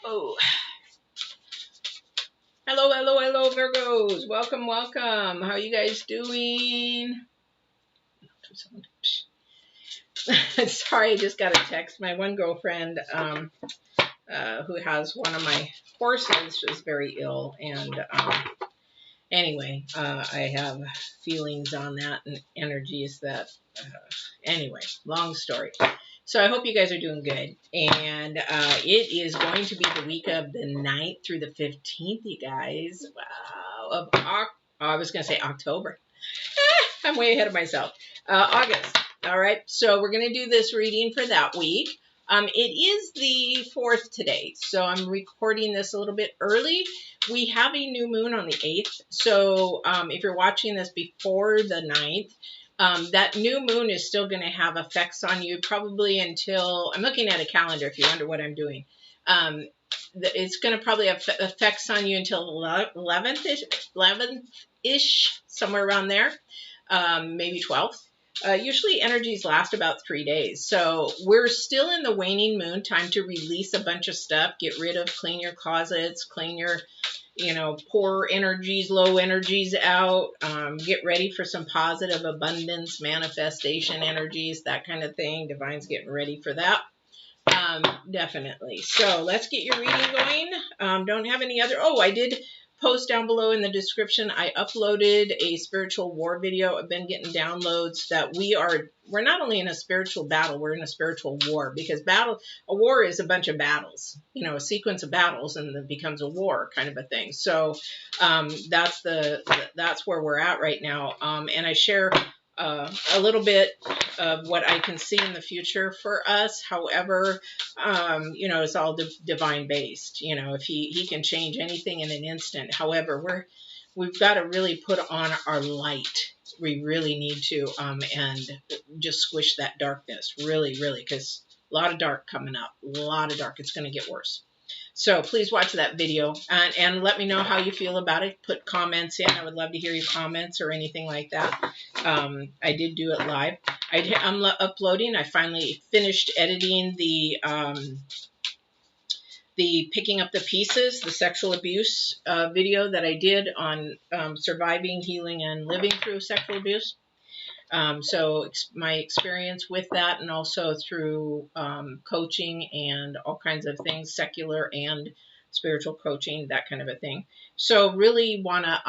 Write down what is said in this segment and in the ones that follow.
Oh, hello, hello, hello, Virgos. Welcome, welcome. How you guys doing? Sorry, I just got a text. My one girlfriend, who has one of my horses, is very ill, and anyway, I have feelings on that and energies that. Anyway, long story. So I hope you guys are doing good. And it is going to be the week of the 9th through the 15th, you guys. Wow. I was going to say October. I'm way ahead of myself. August. All right. So we're going to do this reading for that week. It is the 4th today. So I'm recording this a little bit early. We have a new moon on the 8th. So if you're watching this before the 9th, that new moon is still going to have effects on you probably until, I'm looking at a calendar if you wonder what I'm doing. It's going to probably have effects on you until 11th-ish, somewhere around there, maybe 12th. Usually energies last about 3 days. So we're still in the waning moon, time to release a bunch of stuff, get rid of, clean your closets, clean your poor energies, low energies out, get ready for some positive abundance, manifestation energies, that kind of thing. Divine's getting ready for that. Definitely. So let's get your reading going. Don't have any other. Oh, I did post down below in the description. I uploaded a spiritual war video. I've been getting downloads that we're not only in a spiritual battle, we're in a spiritual war, because a war is a bunch of battles, a sequence of battles, and it becomes a war kind of a thing. So that's where we're at right now. And I share a little bit of what I can see in the future for us. However, it's all divine based. If he can change anything in an instant. However, we've got to really put on our light. We really need to, and just squish that darkness. Really, really, because a lot of dark coming up. A lot of dark. It's going to get worse. So please watch that video and let me know how you feel about it. Put comments in. I would love to hear your comments or anything like that. I did do it live. I'm uploading. I finally finished editing the picking up the pieces, the sexual abuse video that I did on surviving, healing, and living through sexual abuse. So my experience with that, and also through coaching and all kinds of things, secular and spiritual coaching, that kind of a thing. So really want to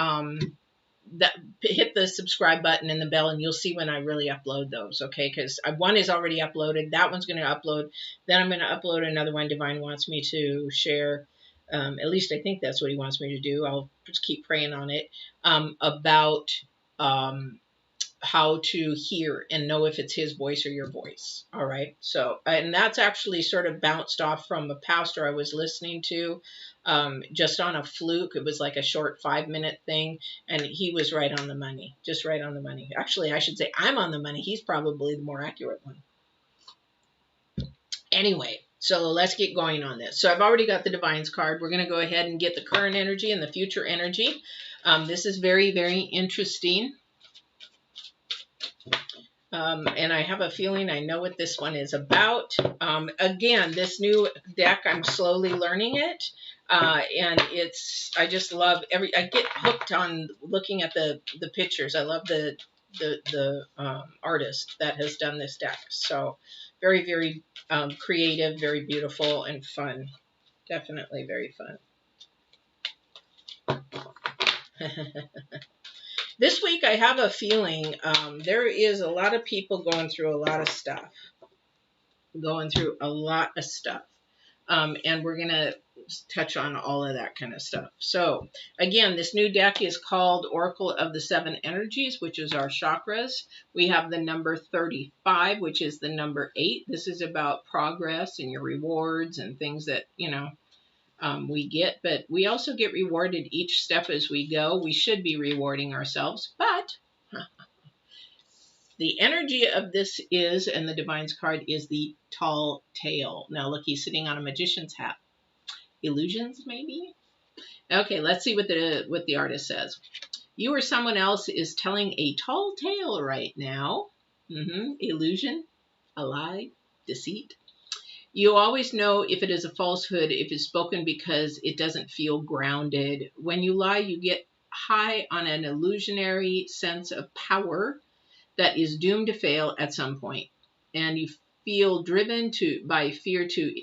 hit the subscribe button and the bell, and you'll see when I really upload those, okay? Because one is already uploaded. That one's going to upload. Then I'm going to upload another one Divine wants me to share. At least I think that's what he wants me to do. I'll just keep praying on it, about how to hear and know if it's his voice or your voice. All right. So, and that's actually sort of bounced off from a pastor I was listening to, just on a fluke. It was like a short 5-minute thing, and he was right on the money, just right on the money. Actually, I should say I'm on the money. He's probably the more accurate one. Anyway, so let's get going on this. So I've already got the Divine's card. We're going to go ahead and get the current energy and the future energy. This is very, very interesting. And I have a feeling I know what this one is about. Again, this new deck, I'm slowly learning it. And I just love I get hooked on looking at the pictures. I love the artist that has done this deck. So very, very creative, very beautiful, and fun. Definitely very fun. This week, I have a feeling there is a lot of people going through a lot of stuff. And we're going to touch on all of that kind of stuff. So, again, this new deck is called Oracle of the Seven Energies, which is our chakras. We have the number 35, which is the number 8. This is about progress and your rewards and things that, we get, but we also get rewarded each step as we go. We should be rewarding ourselves, but the energy of this is, and the Divine's card is the tall tale. Now look, he's sitting on a magician's hat. Illusions, maybe? Okay, let's see what the artist says. You or someone else is telling a tall tale right now. Illusion, a lie, deceit. You always know if it is a falsehood, if it's spoken because it doesn't feel grounded. When you lie, you get high on an illusionary sense of power that is doomed to fail at some point. And you feel driven by fear to,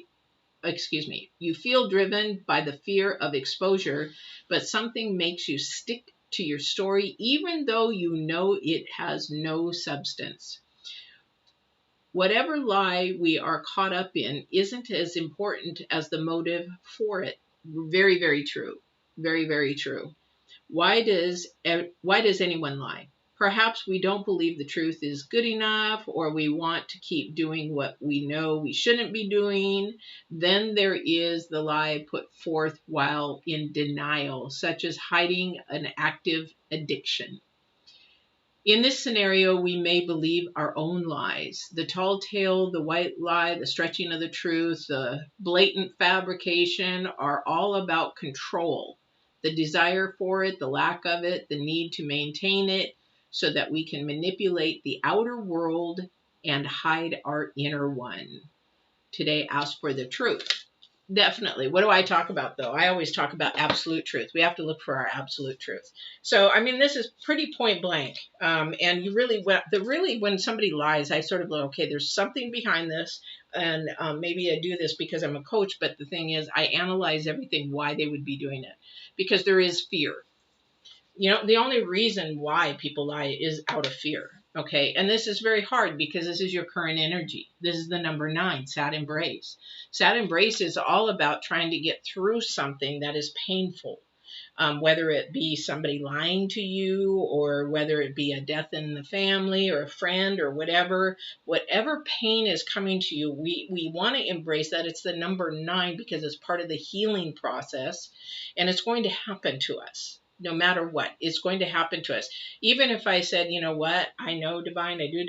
you feel driven by the fear of exposure, but something makes you stick to your story, even though you know it has no substance. Whatever lie we are caught up in isn't as important as the motive for it. Very, very true. Very, very true. Why does anyone lie? Perhaps we don't believe the truth is good enough, or we want to keep doing what we know we shouldn't be doing. Then there is the lie put forth while in denial, such as hiding an active addiction. In this scenario, we may believe our own lies. The tall tale, the white lie, the stretching of the truth, the blatant fabrication are all about control. The desire for it, the lack of it, the need to maintain it so that we can manipulate the outer world and hide our inner one. Today, ask for the truth. Definitely. What do I talk about, though? I always talk about absolute truth. We have to look for our absolute truth. So, I mean, this is pretty point blank. And you really, when somebody lies, I sort of go, okay, there's something behind this. And maybe I do this because I'm a coach. But the thing is, I analyze everything, why they would be doing it. Because there is fear. You know, the only reason why people lie is out of fear. Okay, and this is very hard because this is your current energy. This is the number 9, sad embrace. Sad embrace is all about trying to get through something that is painful, whether it be somebody lying to you, or whether it be a death in the family or a friend or whatever. Whatever pain is coming to you, we want to embrace that. It's the number 9 because it's part of the healing process, and it's going to happen to us. No matter what, it's going to happen to us. Even if I said, you know what, I know divine, I do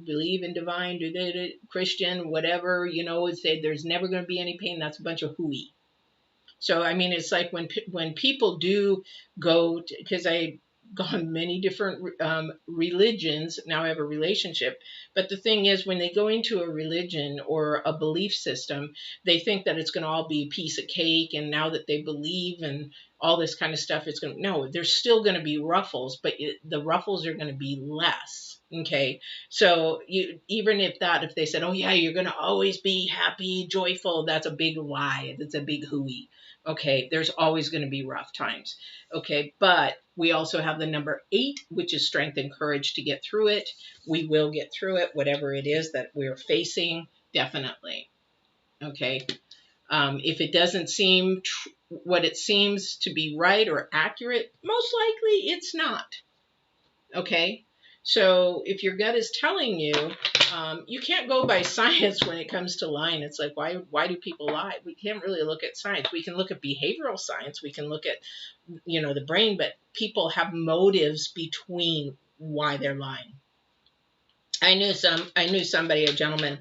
believe in divine, Christian, whatever, say there's never going to be any pain. That's a bunch of hooey. So, I mean, it's like when people do go, because I've gone many different religions, now I have a relationship. But the thing is, when they go into a religion or a belief system, they think that it's going to all be a piece of cake. And now that they believe and all this kind of stuff, it's going to, no, there's still going to be ruffles, but the ruffles are going to be less. Okay. So even if they said, oh yeah, you're going to always be happy, joyful, that's a big lie. That's a big hooey. Okay. There's always going to be rough times. Okay. But we also have the number 8, which is strength and courage to get through it. We will get through it, whatever it is that we're facing. Definitely. Okay. If it doesn't seem what it seems to be right or accurate, most likely it's not. Okay. So if your gut is telling you, you can't go by science when it comes to lying. It's like, why do people lie? We can't really look at science. We can look at behavioral science. We can look at, the brain, but people have motives between why they're lying. I knew somebody, a gentleman.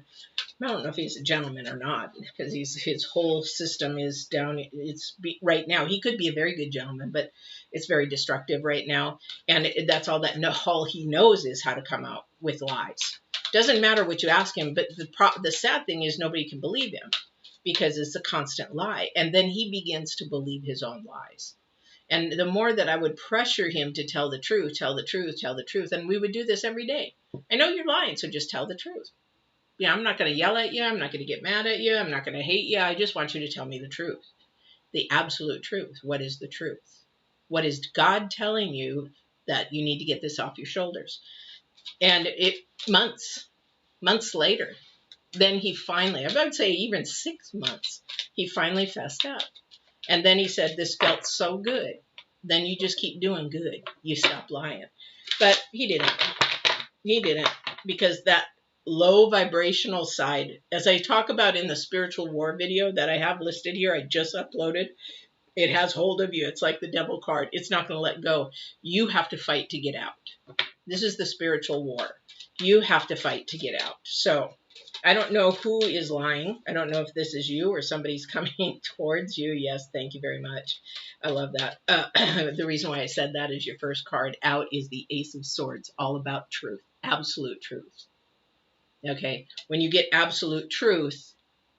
I don't know if he's a gentleman or not, because his whole system is down. Right now. He could be a very good gentleman, but it's very destructive right now. And that's all he knows is how to come out with lies. Doesn't matter what you ask him, but the sad thing is nobody can believe him because it's a constant lie. And then he begins to believe his own lies. And the more that I would pressure him to tell the truth, and we would do this every day. I know you're lying, so just tell the truth. Yeah, I'm not going to yell at you. I'm not going to get mad at you. I'm not going to hate you. I just want you to tell me the truth. The absolute truth. What is the truth? What is God telling you that you need to get this off your shoulders? And months later, then he finally, I would say even 6 months, he finally fessed up. And then he said, this felt so good. Then you just keep doing good. You stop lying. But he didn't. He didn't, because that low vibrational side, as I talk about in the spiritual war video that I have listed here, I just uploaded, it has hold of you. It's like the devil card. It's not going to let go. You have to fight to get out. This is the spiritual war. You have to fight to get out. So I don't know who is lying. I don't know if this is you or somebody's coming towards you. Yes, thank you very much. I love that. The reason why I said that is your first card out is the Ace of Swords, all about truth, absolute truth. Okay, when you get absolute truth,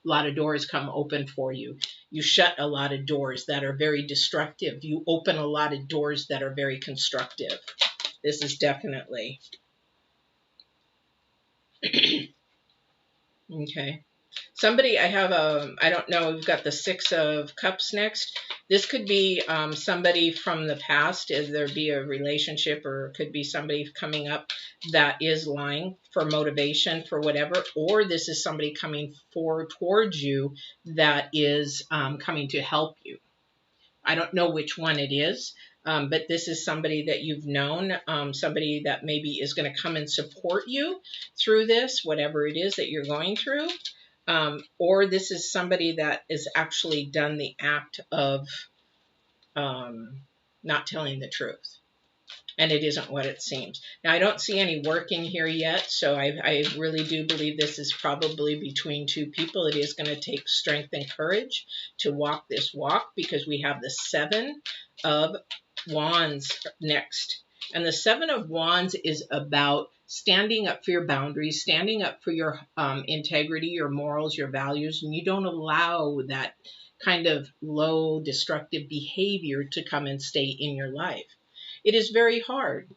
A lot of doors come open for you. You shut a lot of doors that are very destructive. You open a lot of doors that are very constructive. This is definitely okay. Somebody, I don't know, we've got the Six of Cups next. This could be somebody from the past. There be a relationship, or it could be somebody coming up that is lying for motivation, for whatever. Or this is somebody coming forward towards you that is coming to help you. I don't know which one it is, but this is somebody that you've known, somebody that maybe is going to come and support you through this, whatever it is that you're going through. Or this is somebody that has actually done the act of not telling the truth. And it isn't what it seems. Now, I don't see any work in here yet, so I really do believe this is probably between two people. It is going to take strength and courage to walk this walk, because we have the Seven of Wands next. And the Seven of Wands is about standing up for your boundaries, standing up for your integrity, your morals, your values, and you don't allow that kind of low, destructive behavior to come and stay in your life. It is very hard.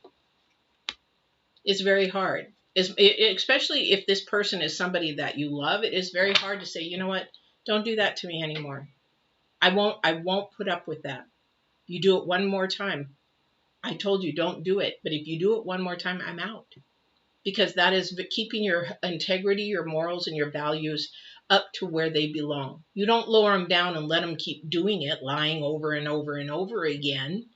It's very hard. Especially if this person is somebody that you love, it is very hard to say, you know what, don't do that to me anymore. I won't put up with that. You do it one more time. I told you don't do it, but if you do it one more time, I'm out. Because that is keeping your integrity, your morals, and your values up to where they belong. You don't lower them down and let them keep doing it, lying over and over and over again.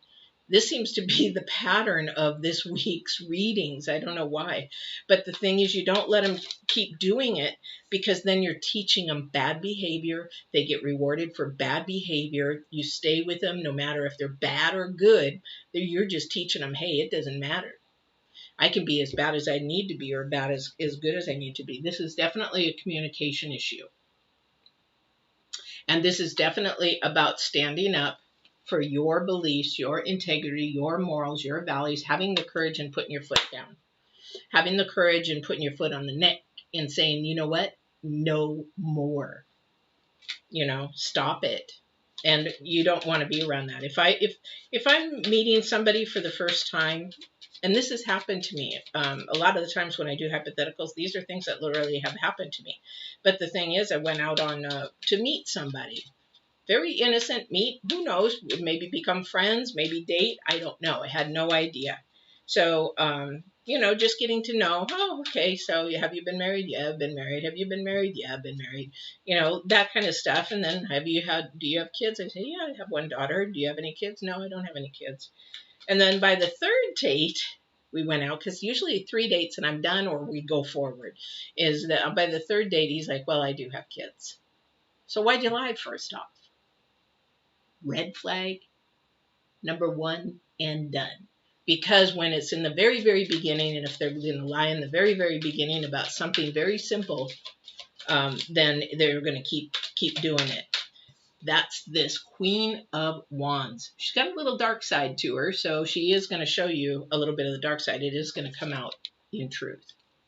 This seems to be the pattern of this week's readings. I don't know why. But the thing is, you don't let them keep doing it, because then you're teaching them bad behavior. They get rewarded for bad behavior. You stay with them no matter if they're bad or good. You're just teaching them, hey, it doesn't matter. I can be as bad as I need to be, or bad as good as I need to be. This is definitely a communication issue. And this is definitely about standing up for your beliefs, your integrity, your morals, your values, having the courage and putting your foot down. Having the courage and putting your foot on the neck and saying, you know what? No more. Stop it. And you don't want to be around that. If I'm meeting somebody for the first time, and this has happened to me, a lot of the times when I do hypotheticals, these are things that literally have happened to me. But the thing is, I went out to meet somebody. Very innocent meet. Who knows? Would maybe become friends, maybe date. I don't know. I had no idea. So, just getting to know. Oh, okay. So have you been married? Yeah, I've been married. Have you been married? Yeah, I've been married. That kind of stuff. And then do you have kids? I say, yeah, I have one daughter. Do you have any kids? No, I don't have any kids. And then by the third date, we went out, because usually 3 dates and I'm done, or we go forward. Is that by the third date, he's like, well, I do have kids. So why'd you lie first off? Red flag, number one, and done. Because when it's in the very, very beginning, and if they're going to lie in the very, very beginning about something very simple, then they're going to keep doing it. That's this Queen of Wands. She's got a little dark side to her, so she is going to show you a little bit of the dark side. It is going to come out in truth.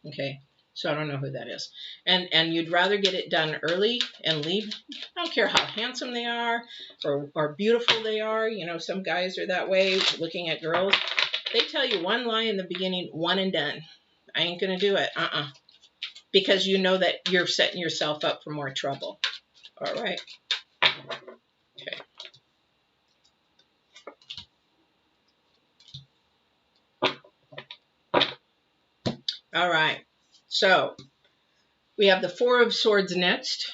Okay? So I don't know who that is. And you'd rather get it done early and leave. I don't care how handsome they are or beautiful they are. Some guys are that way looking at girls. They tell you one lie in the beginning, one and done. I ain't going to do it. Because you know that you're setting yourself up for more trouble. All right? Okay. All right. So we have the Four of Swords next.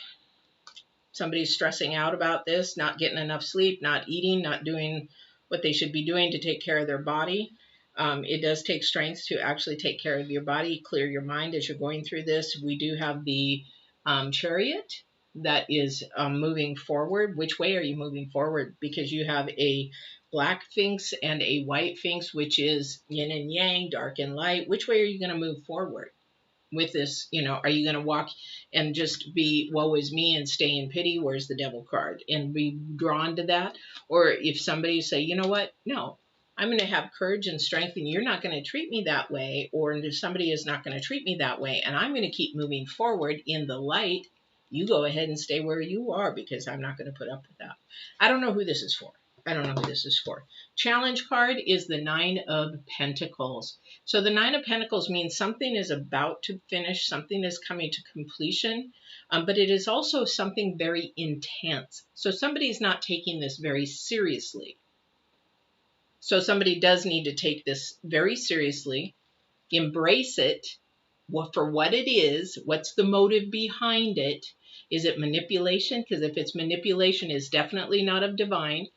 Somebody's stressing out about this, not getting enough sleep, not eating, not doing what they should be doing to take care of their body. It does take strength to actually take care of your body, clear your mind as you're going through this. We do have the Chariot that is moving forward. Which way are you moving forward? Because you have a black Sphinx and a white Sphinx, which is yin and yang, dark and light. Which way are you going to move forward with this? Are you going to walk and just be woe is me and stay in pity? Where's the devil card? And be drawn to that? Or if somebody say, you know what? No, I'm going to have courage and strength, and you're not going to treat me that way, or somebody is not going to treat me that way, and I'm going to keep moving forward in the light You go ahead and stay where you are because I'm not going to put up with that. I don't know who this is for. I don't know who this is for. Challenge card is the Nine of Pentacles. So the Nine of Pentacles means something is about to finish, something is coming to completion, but it is also something very intense. So somebody's not taking this very seriously. So somebody does need to take this very seriously, embrace it for what it is. What's the motive behind it? Is it manipulation? Because if it's manipulation, it's definitely not of divine.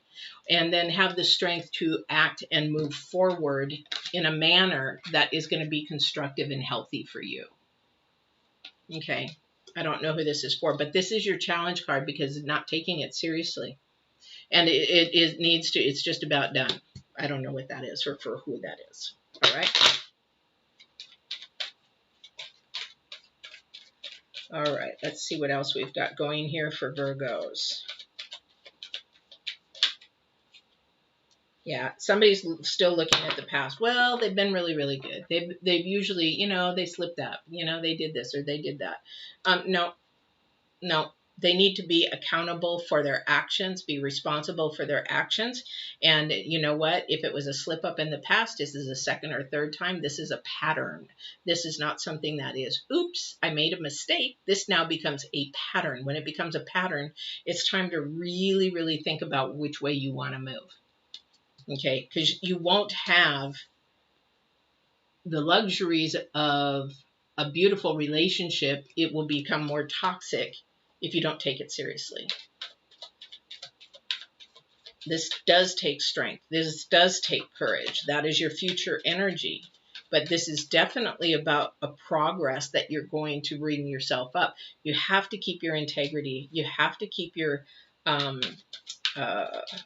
And then have the strength to act and move forward in a manner that is going to be constructive and healthy for you. Okay. I don't know who this is for, but this is your challenge card because it's not taking it seriously. And it needs to, it's just about done. I don't know what that is or for who that is. All right. All right. Let's see what else we've got going here for Virgos. Yeah, somebody's still looking at the past. Well, they've been really, really good. They've usually, you know, they slipped up. You know, they did this or they did that. No. They need to be accountable for their actions, be responsible for their actions. And you know what? If it was a slip up in the past, this is a second or third time. This is a pattern. This is not something that is, oops, I made a mistake. This now becomes a pattern. When it becomes a pattern, it's time to really, really think about which way you want to move. Okay, because you won't have the luxuries of a beautiful relationship. It will become more toxic if you don't take it seriously. This does take strength. This does take courage. That is your future energy. But this is definitely about a progress that you're going to bring yourself up. You have to keep your integrity. You have to keep your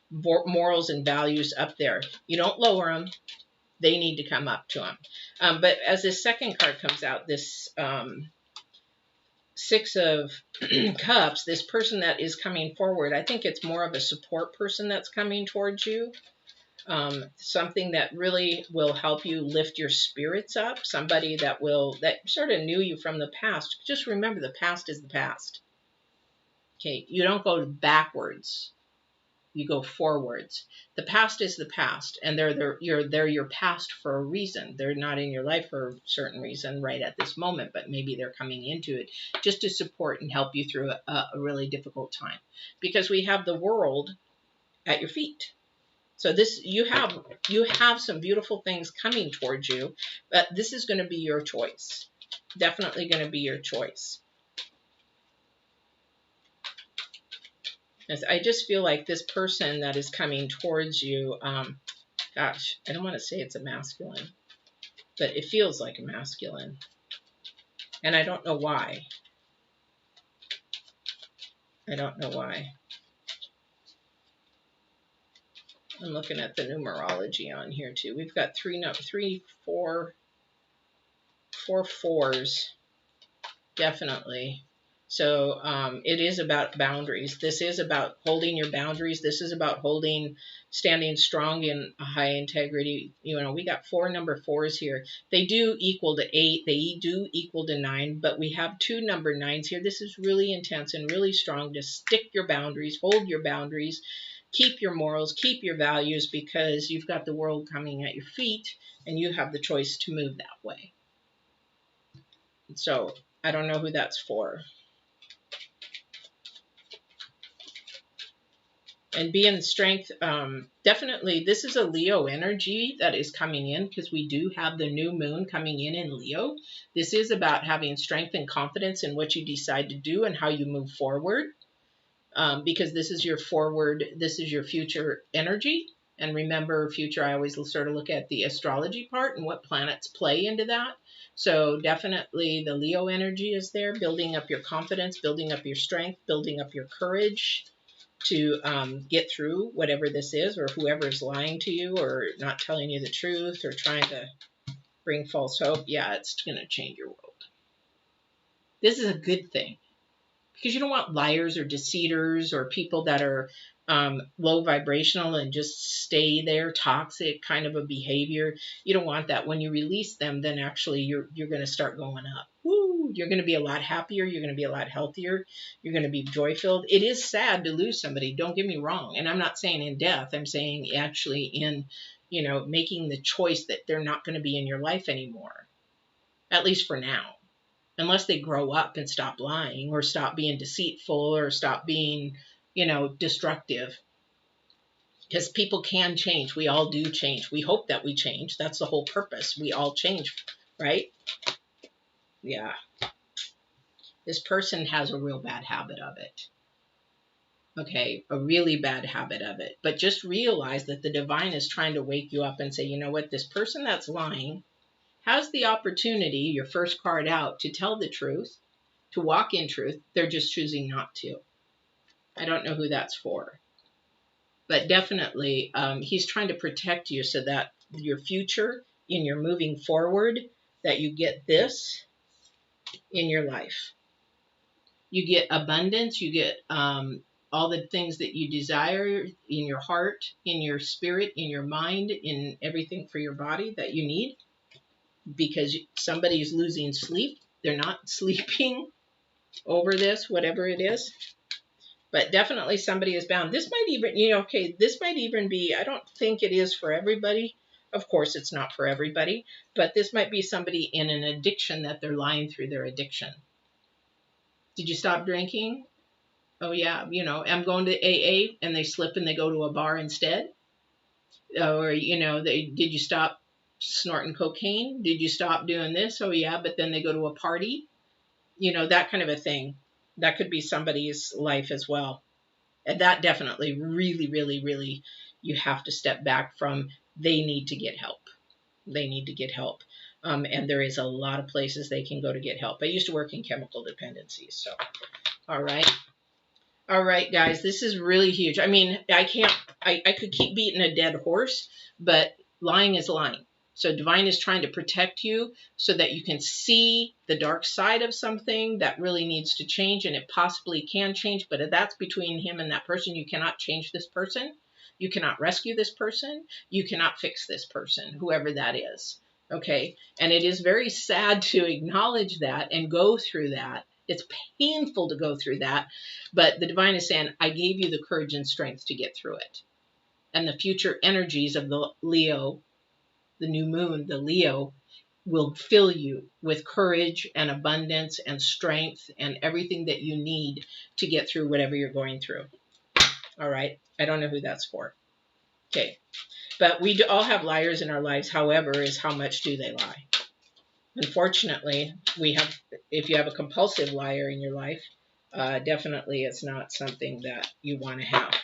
morals and values up there. You don't lower them. They need to come up to them. But as this second card comes out, this Six of Cups, this person that is coming forward, I think it's more of a support person that's coming towards you. Something that really will help you lift your spirits up. Somebody that sort of knew you from the past. Just remember, the past is the past. Okay, you don't go backwards. You go forwards. The past is the past, and they're your past for a reason. They're not in your life for a certain reason right at this moment, but maybe they're coming into it just to support and help you through a really difficult time. Because we have the world at your feet. So you have some beautiful things coming towards you, but this is going to be your choice. Definitely going to be your choice. I just feel like this person that is coming towards you, gosh, I don't want to say it's a masculine, but it feels like a masculine. And I don't know why. I don't know why. I'm looking at the numerology on here too. We've got four fours, definitely. So it is about boundaries. This is about holding your boundaries. This is about standing strong in a high integrity. You know, we got number fours here. They do equal to 8. They do equal to 9, but we have 2 number 9s here. This is really intense and really strong. Just stick your boundaries, hold your boundaries, keep your morals, keep your values, because you've got the world coming at your feet and you have the choice to move that way. So I don't know who that's for. And be in strength. Definitely, this is a Leo energy that is coming in because we do have the new moon coming in Leo. This is about having strength and confidence in what you decide to do and how you move forward. Because this is your future energy. And remember, future, I always sort of look at the astrology part and what planets play into that. So definitely the Leo energy is there, building up your confidence, building up your strength, building up your courage to get through whatever this is, or whoever is lying to you or not telling you the truth or trying to bring false hope. Yeah, it's going to change your world. This is a good thing because you don't want liars or deceiters or people that are low vibrational and just stay there, toxic kind of a behavior. You don't want that. When you release them, then actually you're going to start going up. Woo! you're going to be a lot happier. You're going to be a lot healthier. You're going to be joy-filled. It is sad to lose somebody. Don't get me wrong. And I'm not saying in death. I'm saying actually in, making the choice that they're not going to be in your life anymore, at least for now, unless they grow up and stop lying or stop being deceitful or stop being, destructive. Because people can change. We all do change. We hope that we change. That's the whole purpose. We all change, right? Yeah. This person has a real bad habit of it. Okay, a really bad habit of it. But just realize that the divine is trying to wake you up and say, you know what, this person that's lying has the opportunity, your first card out, to tell the truth, to walk in truth. They're just choosing not to. I don't know who that's for. But definitely, he's trying to protect you so that your future, in your moving forward, that you get this in your life. You get abundance. You get all the things that you desire in your heart, in your spirit, in your mind, in everything for your body that you need. Because somebody is losing sleep. They're not sleeping over this, whatever it is. But definitely somebody is bound. This might even, this might even be, I don't think it is for everybody. Of course, it's not for everybody. But this might be somebody in an addiction that they're lying through their addiction. Did you stop drinking? Oh, yeah, I'm going to AA, and they slip and they go to a bar instead. Or, did you stop snorting cocaine? Did you stop doing this? Oh, yeah, but then they go to a party. That kind of a thing. That could be somebody's life as well. And that definitely really, really, really, you have to step back from. They need to get help. They need to get help. And there is a lot of places they can go to get help. I used to work in chemical dependencies. So, all right. All right, guys, this is really huge. I mean, I could keep beating a dead horse, but lying is lying. So divine is trying to protect you so that you can see the dark side of something that really needs to change, and it possibly can change, but if that's between him and that person. You cannot change this person. You cannot rescue this person. You cannot fix this person, whoever that is. Okay? And it is very sad to acknowledge that and go through that. It's painful to go through that, but the divine is saying, I gave you the courage and strength to get through it. And the future energies of the Leo, the new moon, the Leo, will fill you with courage and abundance and strength and everything that you need to get through whatever you're going through. All right. I don't know who that's for. Okay. But we all have liars in our lives. However, is how much do they lie? Unfortunately, if you have a compulsive liar in your life, definitely it's not something that you want to have.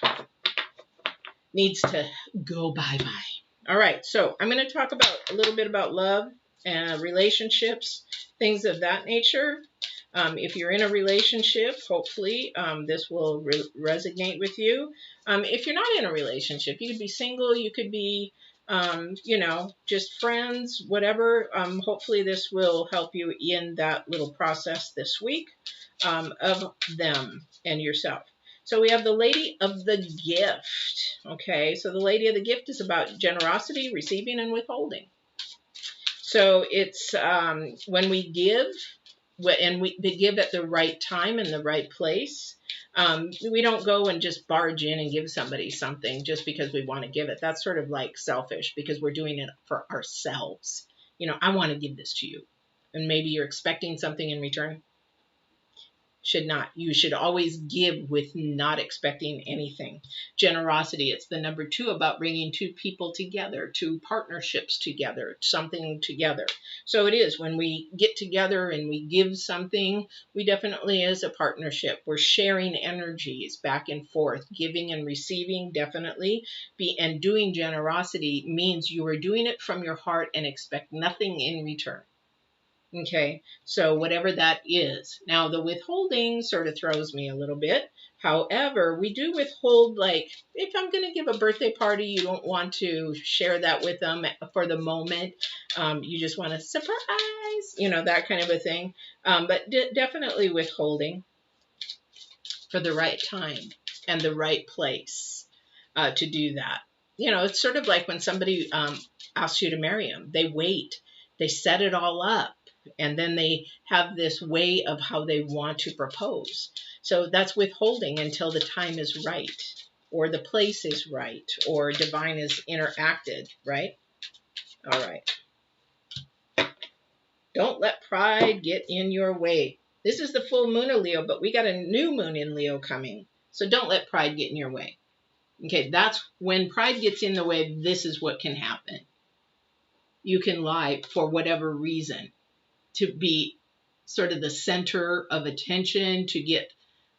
Needs to go bye-bye. All right, so I'm going to talk a little bit about love and relationships, things of that nature. If you're in a relationship, hopefully this will resonate with you. If you're not in a relationship, you could be single, you could be, just friends, whatever. Hopefully this will help you in that little process this week of them and yourself. So we have the Lady of the Gift. Okay, so the Lady of the Gift is about generosity, receiving, and withholding. So it's when we give, and we give at the right time and the right place. We don't go and just barge in and give somebody something just because we want to give it. That's sort of like selfish because we're doing it for ourselves. I want to give this to you. And maybe you're expecting something in return. Should not. You should always give with not expecting anything. Generosity, it's the number 2 about bringing 2 people together, 2 partnerships together, something together. So it is when we get together and we give something, we definitely is a partnership. We're sharing energies back and forth, giving and receiving definitely. And doing generosity means you are doing it from your heart and expect nothing in return. Okay, so whatever that is. Now, the withholding sort of throws me a little bit. However, we do withhold, like, if I'm going to give a birthday party, you don't want to share that with them for the moment. You just want to surprise, that kind of a thing. But definitely withholding for the right time and the right place to do that. It's sort of like when somebody asks you to marry them. They wait. They set it all up. and then they have this way of how they want to propose. So that's withholding until the time is right, or the place is right, or divine is interacted, right? All right. Don't let pride get in your way. This is the full moon of Leo, but we got a new moon in Leo coming. So don't let pride get in your way. Okay, that's when pride gets in the way, this is what can happen. You can lie for whatever reason, to be sort of the center of attention, to get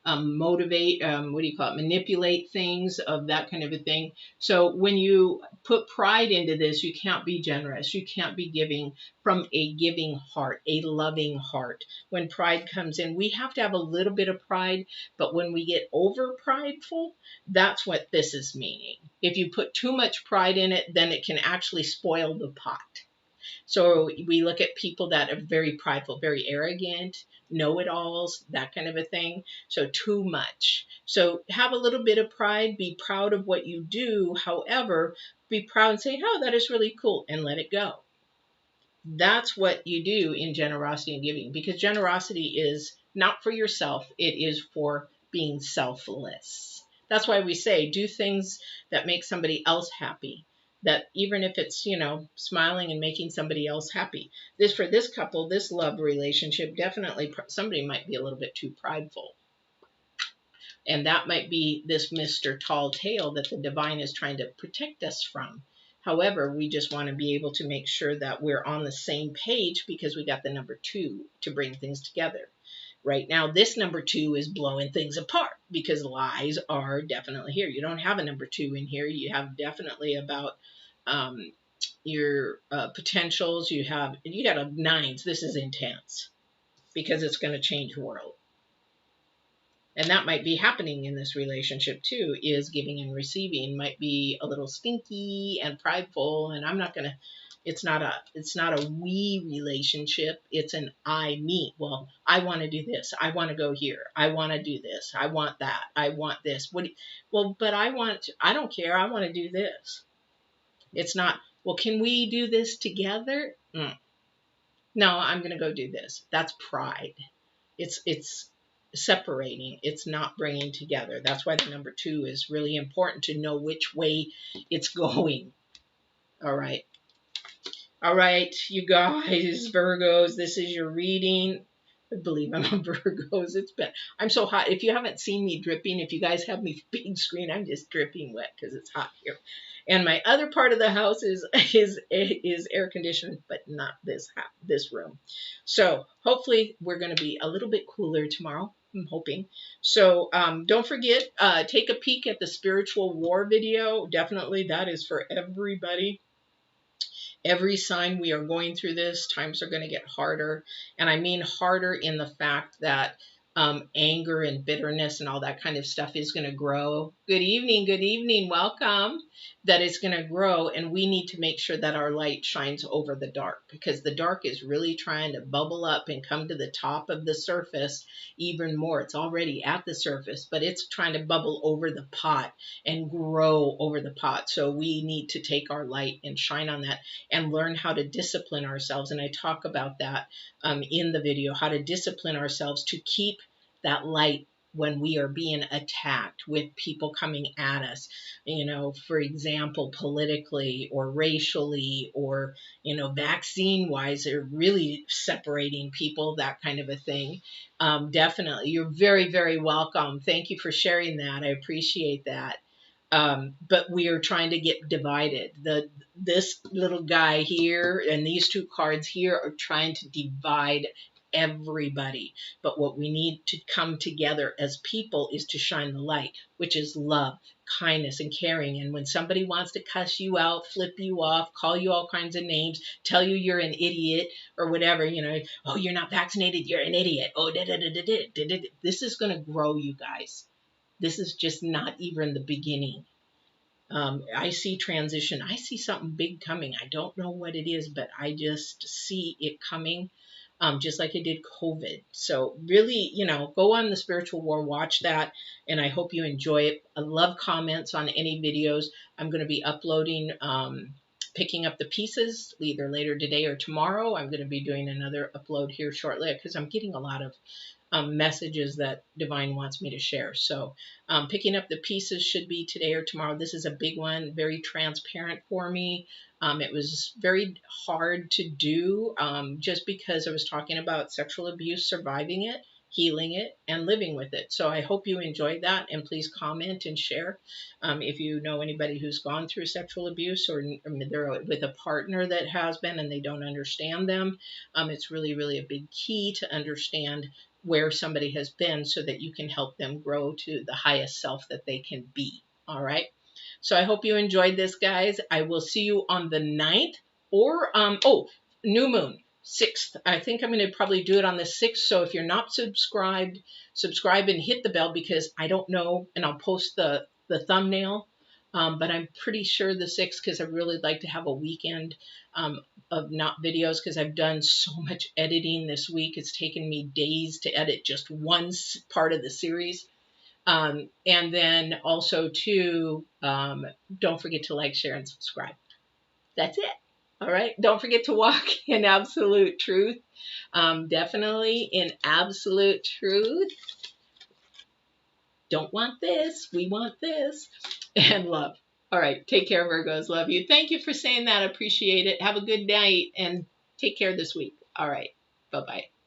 motivate, what do you call it, manipulate things of that kind of a thing. So when you put pride into this, you can't be generous. You can't be giving from a giving heart, a loving heart. When pride comes in, we have to have a little bit of pride, but when we get over prideful, that's what this is meaning. If you put too much pride in it, then it can actually spoil the pot. So we look at people that are very prideful, very arrogant, know-it-alls, that kind of a thing. So too much. So have a little bit of pride, be proud of what you do. However, be proud and say, oh, that is really cool, and let it go. That's what you do in generosity and giving, because generosity is not for yourself. It is for being selfless. That's why we say do things that make somebody else happy. That even if it's, smiling and making somebody else happy. This, for this couple, this love relationship, definitely somebody might be a little bit too prideful. And that might be this Mr. Tall Tale that the divine is trying to protect us from. However, we just want to be able to make sure that we're on the same page, because we got the number 2 to bring things together. Right now, this number 2 is blowing things apart, because lies are definitely here. You don't have a number 2 in here. You have definitely about your potentials. You got a 9s. This is intense, because it's going to change the world. And that might be happening in this relationship too, is giving and receiving might be a little stinky and prideful. And I'm not going to, it's not a we relationship. It's an I, me. Well, I want to do this. I want to go here. I want to do this. I want that. I want this. But I don't care. I want to do this. It's not, well, can we do this together? No, I'm going to go do this. That's pride. It's separating. It's not bringing together. That's why the number 2 is really important, to know which way it's going. All right. All right, you guys, Virgos, this is your reading. I believe I'm on Virgos. I'm so hot. If you haven't seen me dripping, if you guys have me big screen, I'm just dripping wet because it's hot here. And my other part of the house is air conditioned, but not this room. So hopefully we're going to be a little bit cooler tomorrow. I'm hoping. So don't forget, take a peek at the spiritual war video. Definitely, that is for everybody. Every sign we are going through this, times are going to get harder. And I mean harder in the fact that anger and bitterness and all that kind of stuff is going to grow. Good evening, welcome. That is going to grow, and we need to make sure that our light shines over the dark, because the dark is really trying to bubble up and come to the top of the surface even more. It's already at the surface, but it's trying to bubble over the pot and grow over the pot. So we need to take our light and shine on that and learn how to discipline ourselves. And I talk about that in the video, how to discipline ourselves to keep that light when we are being attacked with people coming at us, for example, politically or racially, or, vaccine wise, they're really separating people, that kind of a thing. Definitely. You're very, very welcome. Thank you for sharing that. I appreciate that. But we are trying to get divided. This little guy here and these 2 cards here are trying to divide everybody. But what we need to come together as people is to shine the light, which is love, kindness, and caring. And when somebody wants to cuss you out, flip you off, call you all kinds of names, tell you you're an idiot or whatever, oh, you're not vaccinated, you're an idiot. Oh, this is going to grow, you guys. This is just not even the beginning. I see transition. I see something big coming. I don't know what it is, but I just see it coming. Just like I did COVID. So really, go on the spiritual war, watch that, and I hope you enjoy it. I love comments on any videos. I'm going to be uploading picking up the pieces either later today or tomorrow. I'm going to be doing another upload here shortly because I'm getting a lot of messages that Divine wants me to share. So picking up the pieces should be today or tomorrow. This is a big one, very transparent for me. It was very hard to do just because I was talking about sexual abuse, surviving it, healing it, and living with it. So I hope you enjoyed that, and please comment and share if you know anybody who's gone through sexual abuse, or they're with a partner that has been and they don't understand them. It's really, really a big key to understand where somebody has been so that you can help them grow to the highest self that they can be. All right. So I hope you enjoyed this, guys. I will see you on the 9th or, new moon, 6th. I think I'm going to probably do it on the 6th. So if you're not subscribed, subscribe and hit the bell because I don't know, and I'll post the thumbnail. But I'm pretty sure the 6th because I really like to have a weekend of not videos because I've done so much editing this week. It's taken me days to edit just one part of the series. And then also too, don't forget to like, share, and subscribe. That's it. All right. Don't forget to walk in absolute truth. Definitely in absolute truth. Don't want this. We want this. And love. All right. Take care, Virgos. Love you. Thank you for saying that. Appreciate it. Have a good night and take care this week. All right. Bye-bye.